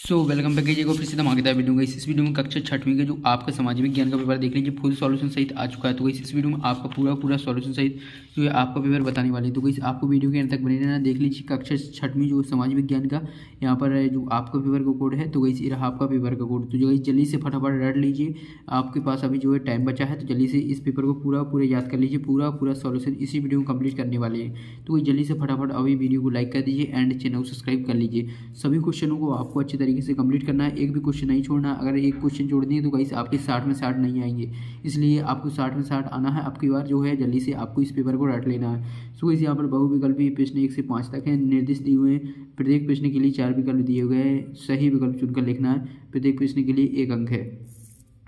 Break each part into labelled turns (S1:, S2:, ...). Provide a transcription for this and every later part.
S1: Welcome back कीजिएगा फिर से धमाकेदार वीडियो में। इस वीडियो में कक्षा छठवीं के जो आपका सामाजिक विज्ञान का पेपर देख लीजिए, फुल सॉल्यूशन सहित आ चुका है। तो इस वीडियो में आपका पूरा सॉल्यूशन सहित जो है आपका पेपर बताने वाले हैं। तो गाइस आपको वीडियो के अंत तक बने रहना। देख लीजिए कक्षा छठवीं जो समाज विज्ञान का यहाँ पर जो आपका पेपर का कोड है, तो गाइस ये रहा आपका पेपर का कोड। तो जो गाइस जल्दी से फटाफट रट लीजिए, आपके पास अभी जो है टाइम बचा है, तो जल्दी से इस पेपर को पूरा याद कर लीजिए। पूरा सॉल्यूशन इसी वीडियो में कंप्लीट करने वाले हैं। तो जल्दी से फटाफट अभी वीडियो को लाइक कर दीजिए एंड चैनल को सब्सक्राइब कर लीजिए। सभी क्वेश्चनों को आपको अच्छे तरीके से कंप्लीट करना है, एक भी क्वेश्चन नहीं छोड़ना। अगर एक क्वेश्चन छोड़ दिए तो गाइस आपके 60 में 60 नहीं आएंगे, इसलिए आपको 60 में 60 आना है। आपकी बार जो है जल्दी से आपको इस पेपर को रट लेना है। सो गाइस यहाँ पर बहुविकल्पी प्रश्न 1 से 5 तक हैं, निर्देश दिए हुए हैं। प्रत्येक प्रश्न के लिए 4 विकल्प दिए हुए हैं, सही विकल्प चुनकर लिखना है। प्रत्येक प्रश्न के लिए 1 अंक है।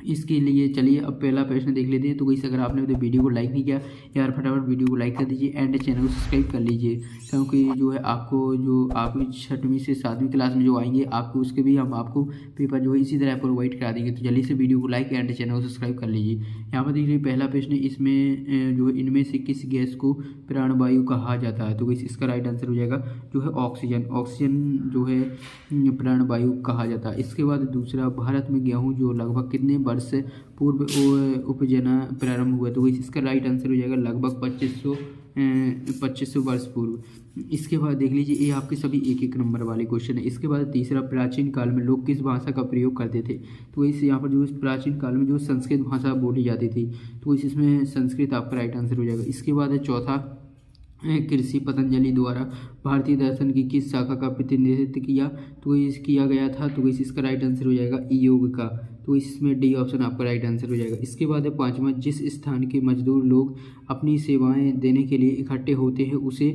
S1: इसके लिए चलिए अब पहला प्रश्न देख लेते हैं। तो गाइस अगर आपने अभी वीडियो को लाइक नहीं किया यार, फटाफट वीडियो को लाइक कर दीजिए एंड चैनल को सब्सक्राइब कर लीजिए, क्योंकि जो है आपको जो आप 6वीं से 7वीं क्लास में जो आएंगे आपको उसके भी हम आपको पेपर जो है इसी तरह प्रोवाइड करा देंगे। तो जल्दी से वीडियो को लाइक एंड चैनल को सब्सक्राइब कर लीजिए। यहाँ पर देखिए पहला प्रश्न, इसमें जो इनमें से किस गैस को प्राणवायु कहा जाता है। तो गाइस इसका राइट आंसर हो जाएगा जो है ऑक्सीजन। ऑक्सीजन जो है प्राणवायु कहा जाता है। इसके बाद दूसरा, भारत में गेहूँ जो लगभग कितने वर्ष पूर्व उपजना प्रारंभ हुआ। तो इसका राइट आंसर हो जाएगा लगभग 2500 वर्ष पूर्व। इसके बाद देख लीजिए ये आपके सभी 1-1 नंबर वाले क्वेश्चन है। इसके बाद तीसरा, प्राचीन काल में लोग किस भाषा का प्रयोग करते थे। तो इस यहाँ पर जो प्राचीन काल में जो संस्कृत भाषा बोली जाती थी, तो इसमें संस्कृत आपका राइट आंसर हो जाएगा। इसके बाद है चौथा, कृषि पतंजलि द्वारा भारतीय दर्शन की किस शाखा का प्रतिनिधित्व किया। तो इस किया गया था। तो इसका राइट आंसर हो जाएगा योग का। तो इसमें डी ऑप्शन आपका राइट आंसर हो जाएगा। इसके बाद है पांचवा, जिस स्थान के मजदूर लोग अपनी सेवाएं देने के लिए इकट्ठे होते हैं उसे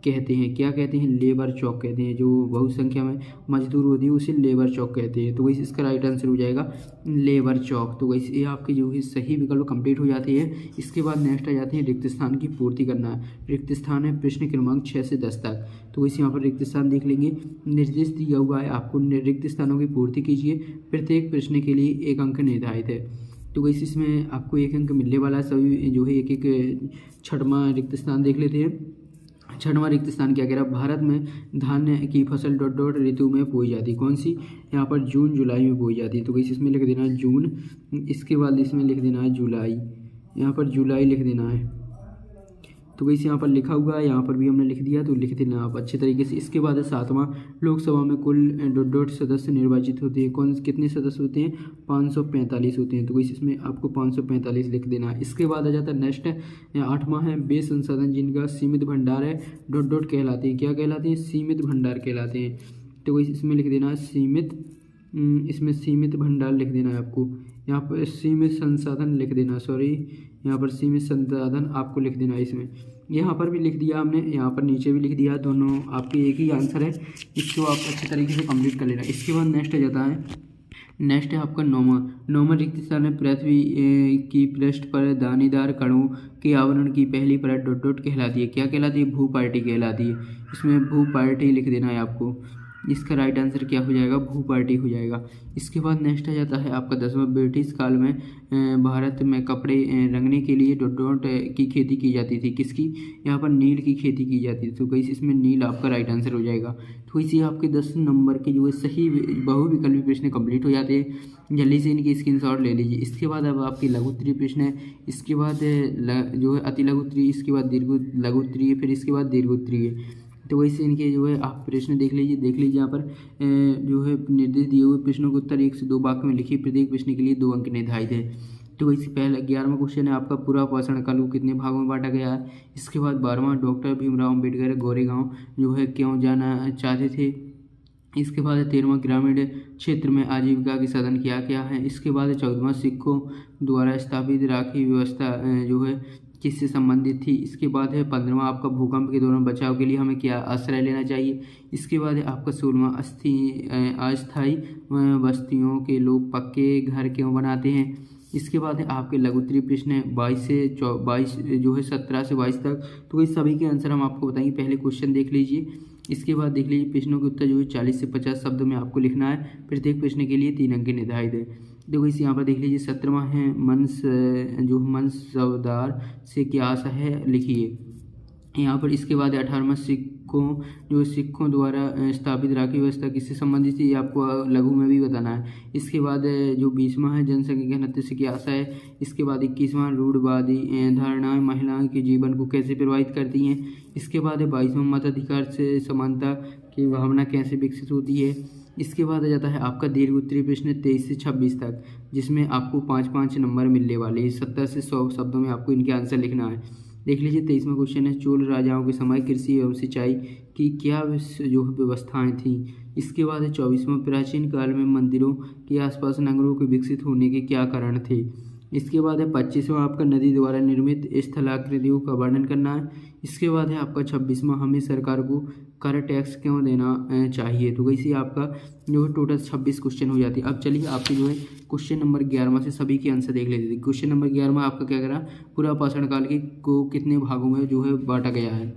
S1: कहते हैं, क्या कहते हैं, लेबर चौक कहते हैं। जो बहुसंख्या में मजदूर होती है उसे लेबर चौक कहते हैं। तो वैसे इसका राइट आंसर हो जाएगा लेबर चौक। तो वैसे ये आपके जो है सही विकल्प कंप्लीट हो जाती है। इसके बाद नेक्स्ट आ जाते हैं रिक्त स्थान की पूर्ति करना है। रिक्त स्थान है प्रश्न क्रमांक 6 से 10 तक। तो वैसे यहाँ पर रिक्त स्थान देख लेंगे, निर्देश दिया हुआ है आपको रिक्त स्थानों की पूर्ति कीजिए। प्रत्येक प्रश्न के लिए 1 अंक निर्धारित है। तो वैसे इसमें आपको 1 अंक मिलने वाला है। सभी जो है एक छठवां रिक्त स्थान देख लेते हैं। छठवां रिक्त स्थान क्या कह रहा है, भारत में धान की फसल डॉट डॉट ऋतु में बोई जाती है। कौन सी, यहाँ पर जून जुलाई में बोई जाती है। तो इसमें लिख देना है जून। इसके बाद इसमें लिख देना है जुलाई, यहाँ पर जुलाई लिख देना है। तो वैसे यहाँ पर लिखा हुआ है, यहाँ पर भी हमने लिख दिया, तो लिख देना आप अच्छे तरीके से। इसके बाद है सातवां, लोकसभा में कुल डॉट डॉट सदस्य निर्वाचित होते हैं। कौन कितने सदस्य होते हैं, 545 होते हैं। तो वैसे इसमें आपको 545 लिख देना है। इसके बाद आ जाता है नेक्स्ट, 8वां है, वे संसाधन जिनका सीमित भंडार है डॉट डॉट कहलाते हैं। क्या कहलाते हैं, सीमित भंडार कहलाते हैं। तो वैसे इसमें लिख देना है सीमित, इसमें सीमित भंडार लिख देना है आपको। यहाँ पर सीमित संसाधन लिख देना, सॉरी यहाँ पर सीमित संसाधन आपको लिख देना है। इसमें यहाँ पर भी लिख दिया हमने, यहाँ पर नीचे भी लिख दिया, दोनों आपके एक ही आंसर है। इसको आप अच्छे तरीके से कंप्लीट कर लेना। इसके बाद नेक्स्ट आ जाता है, नेक्स्ट है आपका नौवां रिक्त स्थान है, पृथ्वी की पृष्ठ पर दानेदार कणों के आवरण की पहली परत डॉट डॉट कहलाती है। क्या कहलाती है, भूपार्टी कहलाती है। इसमें भूपार्टी लिख देना है आपको। इसका राइट आंसर क्या हो जाएगा, भूपार्टी हो जाएगा। इसके बाद नेक्स्ट आ जाता है आपका 10वां, ब्रिटिश काल में भारत में कपड़े रंगने के लिए डॉट डॉट की खेती की जाती थी। किसकी, यहाँ पर नील की खेती की जाती थी। तो कहीं इसमें नील आपका राइट आंसर हो जाएगा। तो इसी आपके 10 नंबर के जो है सही बहुविकल्पी प्रश्न कंप्लीट हो जाते हैं। जल्दी से इनकी स्क्रीनशॉट ले लीजिए। इसके बाद अब आपकी लघु उत्तरीय प्रश्न है। इसके बाद जो है अति लघु उत्तरीय, इसके बाद दीर्घ लघु उत्तरीय, फिर इसके बाद दीर्घ उत्तरीय। तो वैसे इनके जो है आप प्रश्न देख लीजिए यहाँ पर जो है निर्देश दिए हुए प्रश्नों के उत्तर 1 से 2 वाक्य में लिखिए। प्रत्येक प्रश्न के लिए 2 अंक निर्धारित है। तो वैसे पहला 11वां क्वेश्चन है आपका, पूरा पोषण काल कितने भागों में बांटा गया है। इसके बाद 12वां, डॉक्टर भीमराव अम्बेडकर गोरेगांव जो है क्यों जाना चाहते थे। इसके बाद 13वां, ग्रामीण क्षेत्र में आजीविका के साधन क्या है। इसके बाद 14वां, सिखों द्वारा स्थापित राखी व्यवस्था जो है किससे संबंधित थी। इसके बाद है 15वां आपका, भूकंप के दौरान बचाव के लिए हमें क्या आश्रय लेना चाहिए। इसके बाद है आपका 16वां, अस्थायी बस्तियों के लोग पक्के घर क्यों बनाते हैं। इसके बाद है आपके लघु उत्तरीय प्रश्न है 22 जो है 17 से 22 तक। तो इस सभी के आंसर हम आपको बताएंगे। पहले क्वेश्चन देख लीजिए। इसके बाद देख लीजिए प्रश्नों के उत्तर जो है 40 से 50 शब्द में आपको लिखना है। प्रत्येक प्रश्न के लिए 3 अंक निर्धारित है। देखो इस यहाँ पर देख लीजिए 17वां है, मनसबदार से क्या आशा है लिखिए यहाँ पर। इसके बाद 18वां, जो सिखों द्वारा स्थापित राखी व्यवस्था किससे संबंधित थी, ये आपको लघु में भी बताना है। इसके बाद जो 20वां है जनसंख्या घनत्व से क्या आशा है। इसके बाद 21वां रूढ़वादी धारणाएं महिलाओं के जीवन को कैसे प्रभावित करती हैं। इसके बाद 22वां मताधिकार से समानता की भावना कैसे विकसित होती है। इसके बाद आ जाता है आपका दीर्घ उत्तरीय प्रश्न 23 से 26 तक, जिसमें आपको 5-5 नंबर मिलने वाले हैं। 70 से 100 शब्दों में आपको इनके आंसर लिखना है। देख लीजिए 23वां क्वेश्चन है, चोल राजाओं के समय कृषि एवं सिंचाई की क्या जो व्यवस्थाएं थीं। इसके बाद है 24वां, प्राचीन काल में मंदिरों के आसपास नगरों के विकसित होने के क्या कारण थे। इसके बाद है 25वां आपका नदी द्वारा निर्मित स्थलाकृतियों का वर्णन करना है। इसके बाद है आपका 26वां, हमें सरकार को कर टैक्स क्यों देना चाहिए। तो वैसे आपका जो है टोटल 26 क्वेश्चन हो जाती है। अब चलिए आपके जो है क्वेश्चन नंबर 11वां से सभी के आंसर देख लेते थे। क्वेश्चन नंबर 11वां आपका क्या करा, पूरा पाषाण काल के को कितने भागों में जो है बांटा गया है।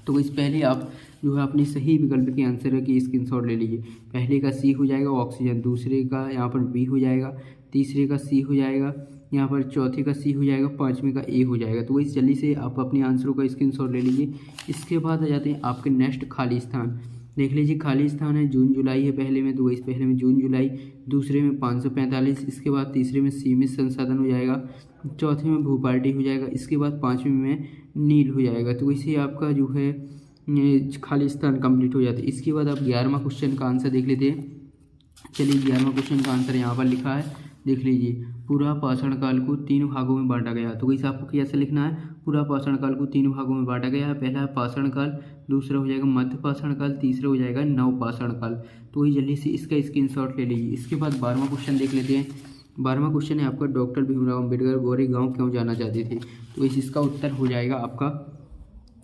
S1: तो इस पहले आप जो है अपने सही विकल्प के आंसर की स्क्रीनशॉट ले लीजिए। पहले का सी हो जाएगा ऑक्सीजन, दूसरे का यहाँ पर बी हो जाएगा, तीसरे का सी हो जाएगा, यहाँ पर चौथे का सी हो जाएगा, पाँचवें का ए हो जाएगा। तो इस जल्दी से आप अपने आंसरों का स्क्रीनशॉट ले लीजिए। इसके बाद आ जाते हैं आपके नेक्स्ट खाली स्थान। देख लीजिए खाली स्थान है जून जुलाई है पहले में, तो इस पहले में जून जुलाई, दूसरे में 545, इसके बाद तीसरे में सीमित संसाधन हो जाएगा, चौथे में भूपार्टी हो जाएगा, इसके बाद पाँचवें में नील हो जाएगा। तो वैसे आपका जो है खाली स्थान कंप्लीट हो जाता है। इसके बाद आप 11वां क्वेश्चन का आंसर देख लेते हैं। चलिए 11वां क्वेश्चन का आंसर यहाँ पर लिखा है, देख लीजिए। पूरा पाषाण काल को 3 भागों में बांटा गया। तो वैसे आपको कैसे लिखना है, पूरा पाषाण काल को 3 भागों में बांटा गया है। पहला है पाषाण काल, दूसरा हो जाएगा मध्य पाषाण काल, तीसरा हो जाएगा नव पाषाण काल। तो वही जल्दी से इसका स्क्रीनशॉट ले लीजिए। इसके बाद 12वां क्वेश्चन देख लेते हैं। 12वां क्वेश्चन है आपका, डॉक्टर भीमराव अम्बेडकर गोरेगांव क्यों जाना चाहते थे। तो इसका उत्तर हो जाएगा आपका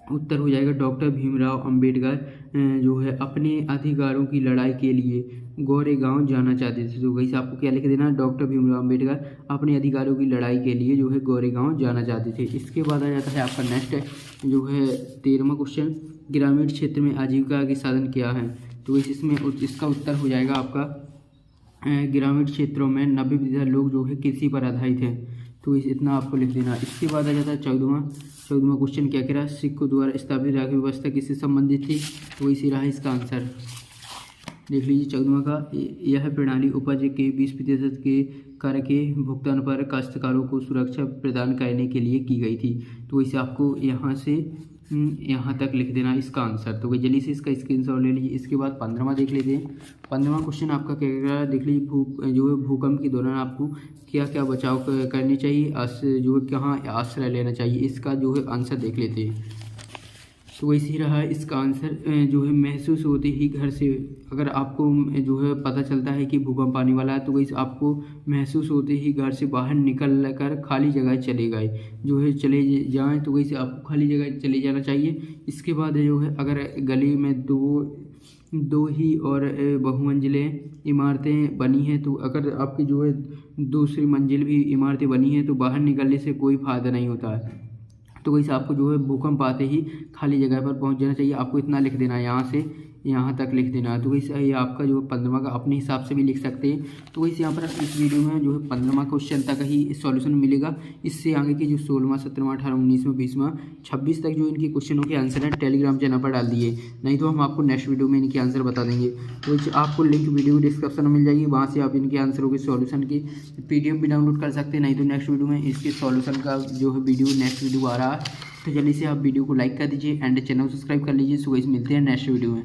S1: डॉक्टर भीमराव अम्बेडकर जो है अपने अधिकारों की लड़ाई के लिए गोरेगांव जाना चाहते थे। तो वैसे आपको क्या लिख देना है, डॉक्टर भीमराव अम्बेडकर अपने अधिकारों की लड़ाई के लिए जो है गोरेगांव जाना चाहते थे। इसके बाद आ जाता है आपका नेक्स्ट जो है 13वां क्वेश्चन, ग्रामीण क्षेत्र में आजीविका के साधन क्या हैं। तो इसमें इसका उत्तर हो जाएगा आपका ग्रामीण क्षेत्रों में 90% लोग जो है कृषि पर आधारित हैं। तो इतना आपको लिख देना। इसके बाद आ जाता है 14वां क्वेश्चन, क्या कह रहा है, सिखों द्वारा स्थापित राखी व्यवस्था किससे संबंधित थी। तो इसी रहा इसका आंसर। देख लीजिए 14वां का, यह प्रणाली उपज के 20% के कर के भुगतान पर काश्तकारों को सुरक्षा प्रदान करने के लिए की गई थी। तो इसे आपको यहाँ से यहाँ तक लिख देना इसका आंसर। तो वही जल्दी से इसका स्क्रीनशॉट ले लीजिए। इसके बाद 15वां देख लेते हैं। 15वां क्वेश्चन आपका क्या कह रहा है, देख लीजिए जो है भूकंप के दौरान आपको क्या क्या बचाव करनी चाहिए, जो है कहाँ आश्रय लेना चाहिए। इसका जो है आंसर देख लेते हैं। तो वैसे ही रहा इसका आंसर, जो है महसूस होते ही घर से, अगर आपको जो है पता चलता है कि भूकंप आने वाला है, तो वैसे आपको महसूस होते ही घर से बाहर निकल कर खाली जगह चले चले जाएं। तो वैसे आपको खाली जगह चले जाना चाहिए। इसके बाद जो है अगर गली में दो ही और बहुमंजिलें इमारतें बनी हैं, तो अगर आपकी जो है दूसरी मंजिल भी इमारतें बनी हैं, तो बाहर निकलने से कोई फ़ायदा नहीं होता है। तो वैसे आपको जो है भूकंप आते ही खाली जगह पर पहुंच जाना चाहिए। आपको इतना लिख देना है, यहाँ से यहाँ तक लिख देना है। तो वैसे ये आपका जो है 15वां का अपने हिसाब से भी लिख सकते हैं। तो वैसे यहाँ पर इस वीडियो में जो है 15वां क्वेश्चन तक ही सॉल्यूशन मिलेगा। इससे आगे की जो 16वां 17वां 18वां 19वां 20वां 26 तक जो इनके क्वेश्चनों के आंसर हैं टेलीग्राम चैनल पर डाल दिए, नहीं तो हम आपको नेक्स्ट वीडियो में इनके आंसर बता देंगे। तो आपको लिंक वीडियो डिस्क्रिप्शन में मिल जाएगी, वहाँ से आप इनके आंसरों के सॉल्यूशन की PDF भी डाउनलोड कर सकते हैं। नहीं तो नेक्स्ट वीडियो में इसके सॉल्यूशन का जो है नेक्स्ट वीडियो आ रहा है। तो जल्दी से आप वीडियो को लाइक कर दीजिए एंड चैनल को सब्सक्राइब कर लीजिए। सो गाइस मिलते हैं नेक्स्ट वीडियो में।